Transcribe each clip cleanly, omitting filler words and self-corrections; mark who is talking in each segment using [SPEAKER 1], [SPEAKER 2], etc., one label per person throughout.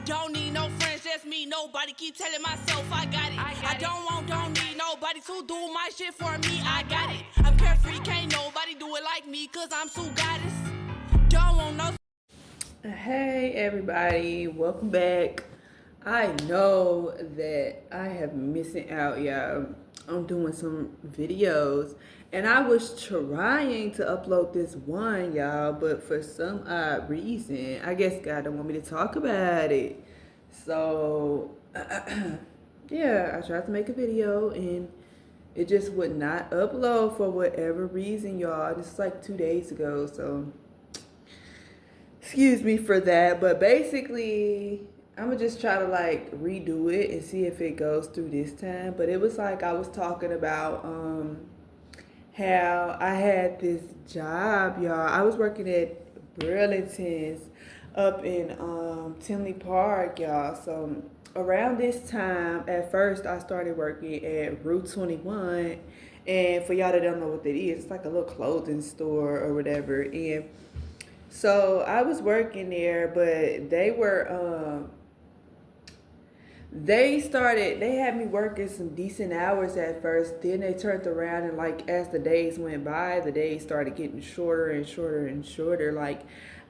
[SPEAKER 1] Don't need no friends, just me. Nobody keep telling myself I got it. I don't need nobody to do my shit for me. I got it. I'm carefree, can't nobody do it like me, cause I'm Sue Goddess. Don't want no. Hey everybody, welcome back. I know that I have missing out, y'all. I'm doing some videos and I was trying to upload this one, y'all, but for some odd reason, I guess God don't want me to talk about it. So yeah, I tried to make a video and it just would not upload for whatever reason, y'all. This is like 2 days ago, so excuse me for that. But basically, I'm gonna just try to like redo it and see if it goes through this time. But it was like I was talking about how I had this job, y'all. I was working at Burlington's up in Tinley Park, y'all. So around this time, at first I started working at Route 21. And for y'all that don't know what that is, it's like a little clothing store or whatever. And so I was working there, but they had me working some decent hours at first. Then they turned around and like as the days went by, the days started getting shorter and shorter and shorter. Like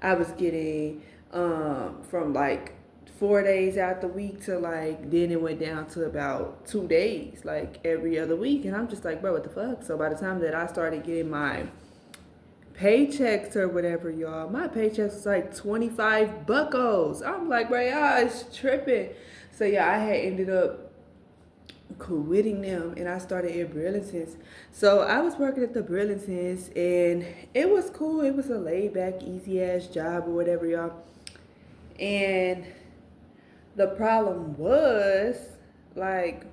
[SPEAKER 1] I was getting from like 4 days out the week to like then it went down to about 2 days, like every other week. And I'm just like, bro, what the fuck? So by the time that I started getting my paychecks or whatever, y'all, my paychecks was like 25 buckos. I'm like, bro, y'all is tripping. So yeah, I had ended up quitting them and I started at Burlington's. So I was working at the Burlington's and it was cool. It was a laid back, easy ass job or whatever, y'all. And the problem was, like,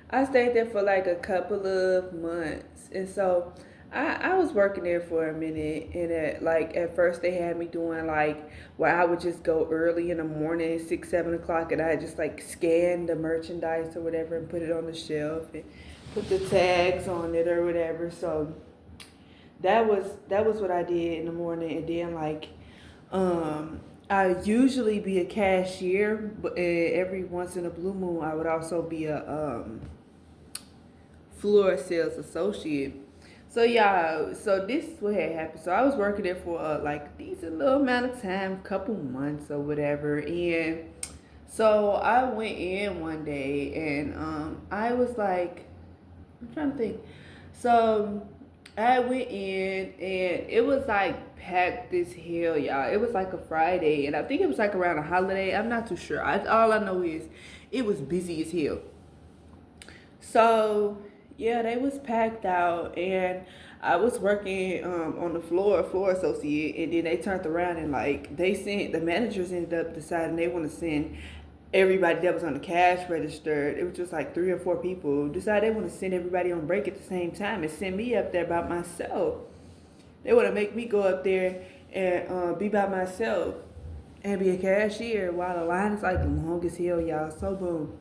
[SPEAKER 1] I stayed there for like a couple of months. And so I was working there for a minute. And at first they had me doing like where I would just go early in the morning, 6, 7 o'clock, and I just like scan the merchandise or whatever and put it on the shelf and put the tags on it or whatever. So that was what I did in the morning. And then like I usually be a cashier, but every once in a blue moon I would also be a floor sales associate. So yeah, so this is what had happened. So I was working there for like a decent little amount of time, couple months or whatever. And so I went in one day and I was like, I'm trying to think. So I went in and it was like packed as hell, y'all. It was like a Friday and I think it was like around a holiday. I'm not too sure. All I know is it was busy as hell. So yeah, they was packed out and I was working on the floor associate, and then they turned around and like they sent the managers ended up deciding they want to send everybody that was on the cash register. It was just like 3 or 4 people decided they want to send everybody on break at the same time and send me up there by myself. They want to make me go up there and be by myself and be a cashier while the line is like long as hell, y'all. So boom.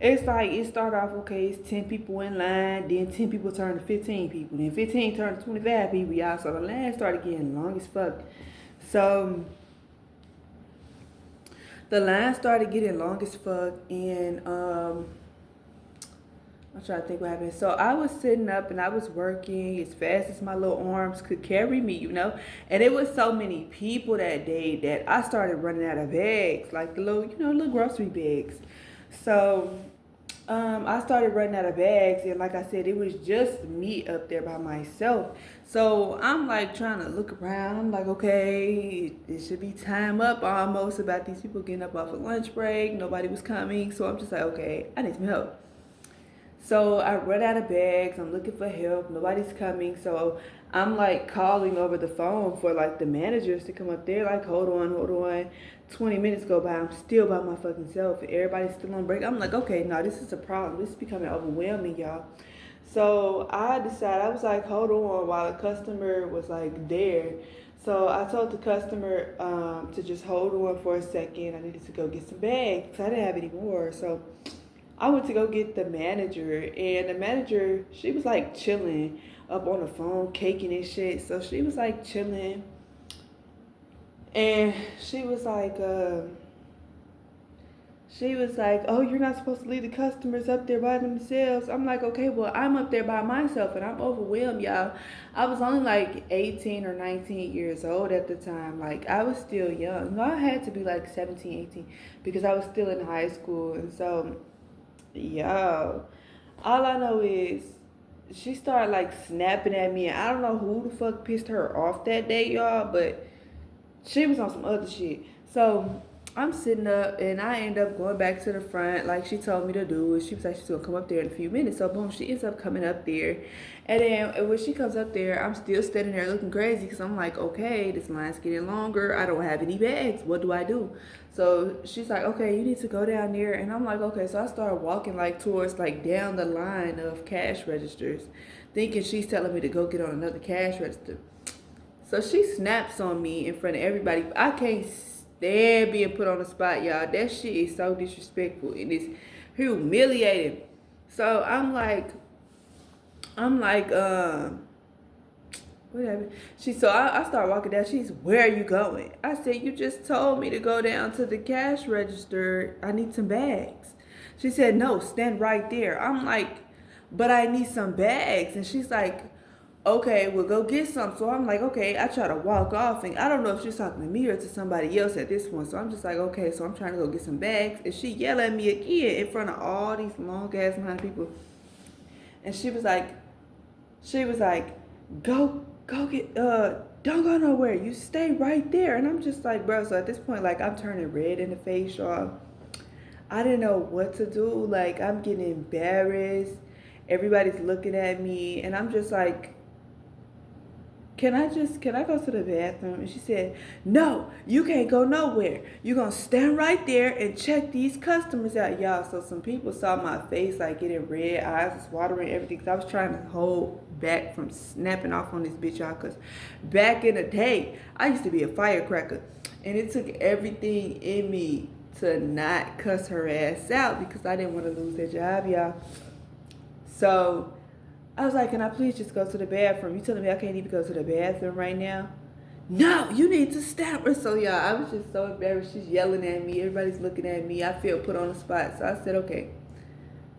[SPEAKER 1] It's like it started off okay, it's 10 people in line, then 10 people turned to 15 people, then 15 turned to 25 people, y'all. So the line started getting long as fuck. So the line started getting long as fuck, and I'm trying to think what happened. So I was sitting up and I was working as fast as my little arms could carry me, you know. And it was so many people that day that I started running out of bags, like the little, little grocery bags. So I started running out of bags, and like I said, it was just me up there by myself. So I'm like trying to look around. I'm like, okay, it should be time up almost about these people getting up off a lunch break. Nobody was coming, so I'm just like, okay, I need some help. So I run out of bags. I'm looking for help. Nobody's coming. So I'm like calling over the phone for like the managers to come up there. Like, hold on, hold on. 20 minutes go by. I'm still by my fucking self. Everybody's still on break. I'm like, okay, no, this is a problem. This is becoming overwhelming, y'all. So I decided, I was like, hold on while the customer was like there. So I told the customer to just hold on for a second. I needed to go get some bags because I didn't have any more. So I went to go get the manager, and the manager, she was like chilling up on the phone, caking and shit. So she was like chilling, and she was like, She was like, "Oh, you're not supposed to leave the customers up there by themselves." I'm like, "Okay, well, I'm up there by myself and I'm overwhelmed, y'all." I was only like 18 or 19 years old at the time. Like, I was still young. No, I had to be like 17, 18 because I was still in high school. And so, yo, all I know is she started like snapping at me. And I don't know who the fuck pissed her off that day, y'all, but she was on some other shit. So I'm sitting up and I end up going back to the front like she told me to do. She was like, she's gonna come up there in a few minutes. So boom, she ends up coming up there. And then when she comes up there, I'm still standing there looking crazy because I'm like, okay, this line's getting longer. I don't have any bags. What do I do? So she's like, okay, you need to go down there. And I'm like, okay. So I started walking like towards like down the line of cash registers, thinking she's telling me to go get on another cash register. So she snaps on me in front of everybody. I can't stand being put on the spot, y'all. That shit is so disrespectful and it's humiliating. So I'm like, whatever. I start walking down. She's, where are you going? I said, you just told me to go down to the cash register. I need some bags. She said, no, stand right there. I'm like, but I need some bags. And she's like, okay, we'll go get some. So I'm like, okay, I try to walk off, and I don't know if she's talking to me or to somebody else at this point. So I'm just like, okay, so I'm trying to go get some bags, and she yelled at me again in front of all these long ass amount of people. And she was like, go get don't go nowhere. You stay right there. And I'm just like, bro. So at this point, like, I'm turning red in the face, y'all. I didn't know what to do. Like, I'm getting embarrassed. Everybody's looking at me, and I'm just like, can I go to the bathroom? And she said, no, you can't go nowhere. You're going to stand right there and check these customers out, y'all. So some people saw my face, like, getting red, eyes was watering, everything. Because I was trying to hold back from snapping off on this bitch, y'all. Because back in the day, I used to be a firecracker. And it took everything in me to not cuss her ass out because I didn't want to lose that job, y'all. So I was like, can I please just go to the bathroom? You telling me I can't even go to the bathroom right now? No, you need to stop her. So yeah, I was just so embarrassed. She's yelling at me. Everybody's looking at me. I feel put on the spot. So I said, okay,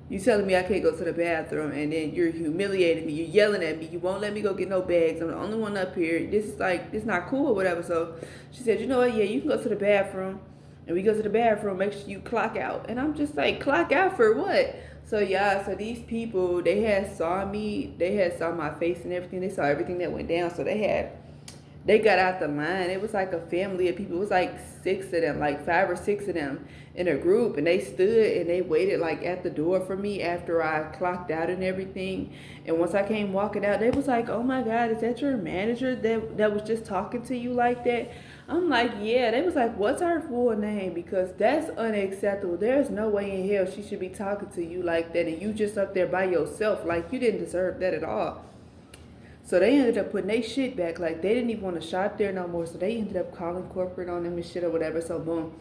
[SPEAKER 1] you telling me I can't go to the bathroom, and then you're humiliating me. You're yelling at me. You won't let me go get no bags. I'm the only one up here. This is like, it's not cool or whatever. So she said, you know what? Yeah, you can go to the bathroom. And we go to the bathroom. Make sure you clock out. And I'm just like, clock out for what? So yeah, so these people, they had saw me. They had saw my face and everything. They saw everything that went down. So they got out the line. It was like a family of people. It was like 6 of them, like 5 or 6 of them in a group. And they stood and they waited like at the door for me after I clocked out and everything. And once I came walking out, they was like, oh my God, is that your manager that was just talking to you like that? I'm like, yeah. They was like, what's her full name? Because that's unacceptable. There's no way in hell she should be talking to you like that. And you just up there by yourself. Like, you didn't deserve that at all. So they ended up putting their shit back. Like, they didn't even want to shop there no more. So they ended up calling corporate on them and shit or whatever. So boom,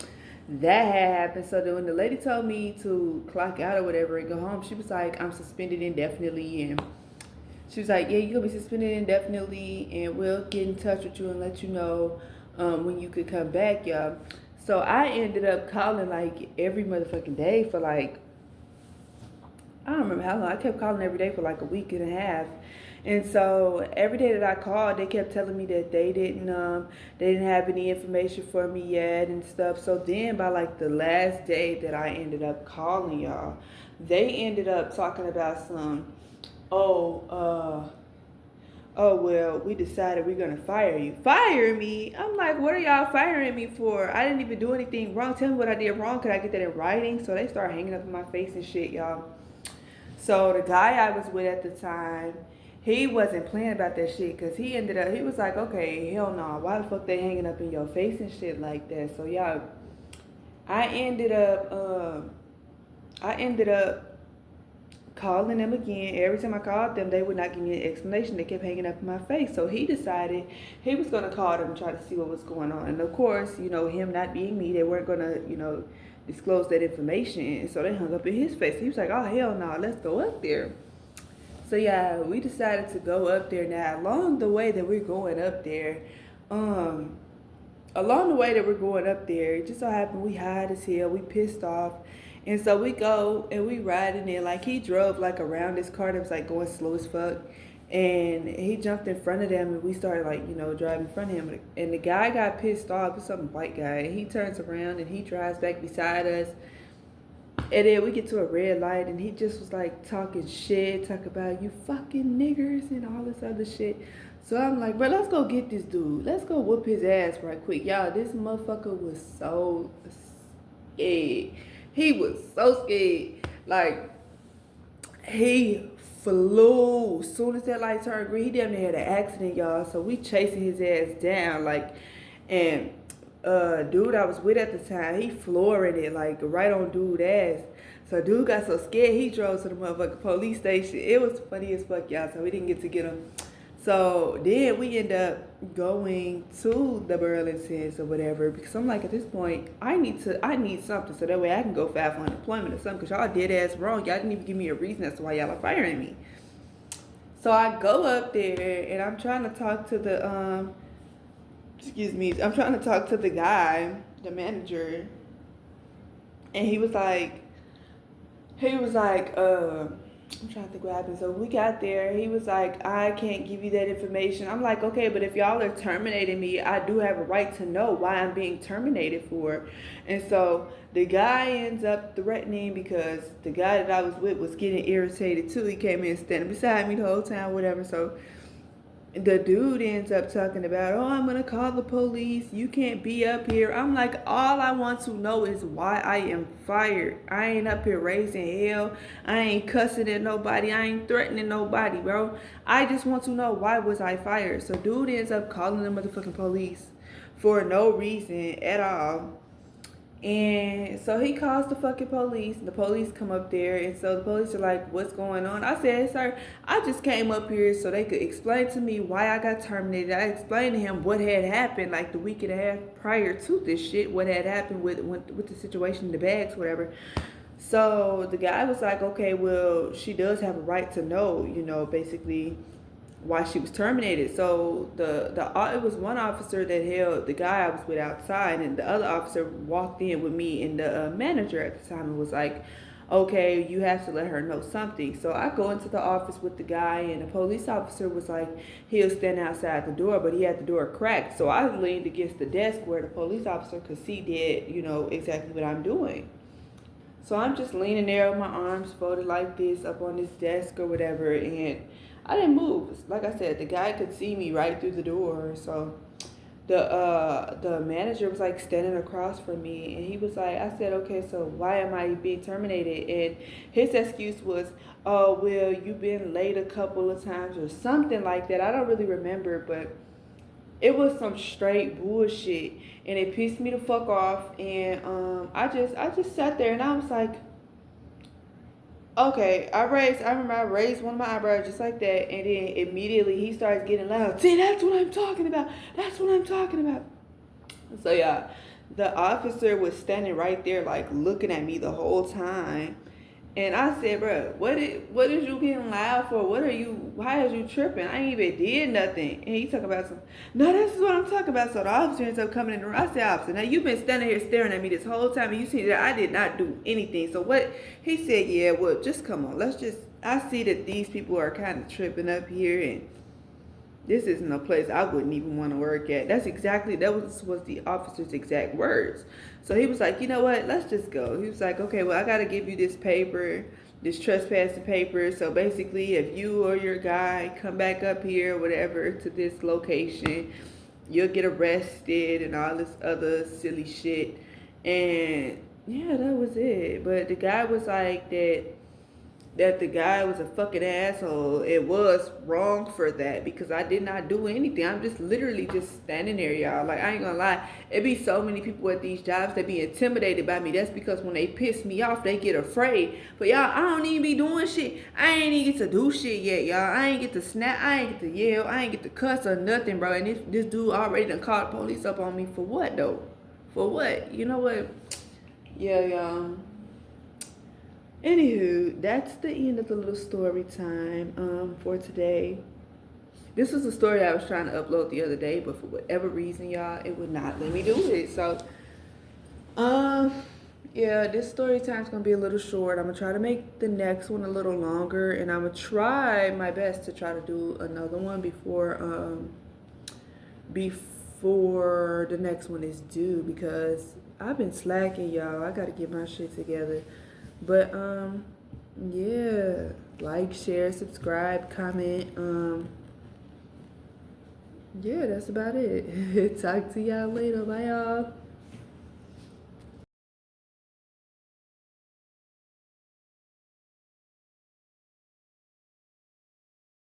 [SPEAKER 1] that had happened. So then when the lady told me to clock out or whatever and go home, she was like, I'm suspended indefinitely. And she was like, yeah, you're going to be suspended indefinitely. And we'll get in touch with you and let you know when you could come back, y'all. So I ended up calling like every motherfucking day for like, I don't remember how long. I kept calling every day for like a week and a half. And so every day that I called, they kept telling me that they didn't have any information for me yet and stuff. So then by like the last day that I ended up calling y'all, they ended up talking about some, oh, oh, well, we decided we're going to fire you. Fire me? I'm like, what are y'all firing me for? I didn't even do anything wrong. Tell me what I did wrong. Could I get that in writing? So they start hanging up in my face and shit, y'all. So the guy I was with at the time, he wasn't playing about that shit because he was like, okay, hell no. Why the fuck they hanging up in your face and shit like that? So y'all, I ended up, calling them again. Every time I called them, they would not give me an explanation. They kept hanging up in my face. So he decided he was going to call them and try to see what was going on. And of course, him not being me, they weren't going to, disclose that information. And so they hung up in his face. He was like, oh, hell no, let's go up there. So yeah, we decided to go up there. Now, along the way that we're going up there, along the way that we're going up there, it just so happened we high as hell, we pissed off. And so we go and we riding there. Like he drove like around this car that was like going slow as fuck. And he jumped in front of them and we started like, driving in front of him. And the guy got pissed off, it's some white guy. And he turns around and he drives back beside us. And then we get to a red light and he just was like talking shit, talk about you fucking niggers and all this other shit. So I'm like, bro, let's go get this dude. Let's go whoop his ass right quick. Y'all, this motherfucker was so scared. He was so scared. Like, he flew. As soon as that light turned green, he damn near had an accident, y'all. So we chasing his ass down. Like, and dude I was with at the time, he flooring it like right on dude ass. So dude got so scared he drove to the motherfucking police station. It was funny as fuck, y'all. So we didn't get to get him. So then we end up going to the Burlingtons or whatever because I'm like, at this point I need something so that way I can go file for unemployment or something because y'all dead ass wrong. Y'all didn't even give me a reason as to why y'all are firing me. So I go up there and I'm trying to talk to the I'm trying to talk to the guy, the manager, and he was like, I'm trying to think what happened. So we got there, he was like, I can't give you that information. I'm like, okay, but if y'all are terminating me, I do have a right to know why I'm being terminated for. And so the guy ends up threatening because the guy that I was with was getting irritated too. He came in standing beside me the whole time, whatever. So the dude ends up talking about, oh, I'm gonna call the police. You can't be up here. I'm like, all I want to know is why I am fired. I ain't up here raising hell. I ain't cussing at nobody. I ain't threatening nobody, bro. I just want to know why was I fired. So dude ends up calling the motherfucking police for no reason at all. And so he calls the fucking police, and the police come up there, and so the police are like, what's going on? I said, sir, I just came up here so they could explain to me why I got terminated. I explained to him what had happened like the week and a half prior to this shit, what had happened with the situation, the bags, whatever. So the guy was like, okay, well, she does have a right to know, basically why she was terminated. So it was one officer that held the guy I was with outside, and the other officer walked in with me and the manager at the time and was like, okay, you have to let her know something. So I go into the office with the guy, and the police officer was like, he was standing outside the door, but he had the door cracked. So I leaned against the desk where the police officer could see exactly what I'm doing. So I'm just leaning there with my arms folded like this up on this desk or whatever, and I didn't move. Like I said, the guy could see me right through the door. So the manager was like standing across from me, and he was like, I said, okay, so why am I being terminated? And his excuse was, oh, well, you've been late a couple of times or something like that. I don't really remember, but it was some straight bullshit, and it pissed me the fuck off. And I just sat there and I was like, okay, I remember I raised one of my eyebrows just like that, and then immediately he starts getting loud. See, that's what I'm talking about. That's what I'm talking about. So yeah, the officer was standing right there, like looking at me the whole time. And I said, bro, what is you getting loud for? Why is you tripping? I ain't even did nothing. And he talking about no, this is what I'm talking about. So the officer ends up coming in the room. I said, officer, now you've been standing here staring at me this whole time, and you see that I did not do anything. So what? He said, yeah, well, just come on. I see that these people are kind of tripping up here, and this isn't a place I wouldn't even want to work at. That was the officer's exact words. So he was like, you know what, let's just go. He was like, okay, well, I got to give you this paper, this trespassing paper. So basically, if you or your guy come back up here, whatever, to this location, you'll get arrested and all this other silly shit. And yeah, that was it. But the guy was like that the guy was a fucking asshole. It was wrong for that because I did not do anything. I'm just literally just standing there, y'all. Like, I ain't gonna lie. It be so many people at these jobs that be intimidated by me. That's because when they piss me off, they get afraid. But y'all, I don't even be doing shit. I ain't even get to do shit yet, y'all. I ain't get to snap. I ain't get to yell. I ain't get to cuss or nothing, bro. And this dude already done called the police up on me for what, though? For what? You know what? Yeah, y'all. Anywho, that's the end of the little story time for today. This was a story I was trying to upload the other day, but for whatever reason, y'all, it would not let me do it. So, um, yeah, this story time's gonna be a little short. I'm gonna try to make the next one a little longer, and I'm gonna try my best to try to do another one before the next one is due, because I've been slacking, y'all. I gotta get my shit together. But yeah, like, share, subscribe, comment. Yeah, that's about it. Talk to y'all later. Bye, y'all.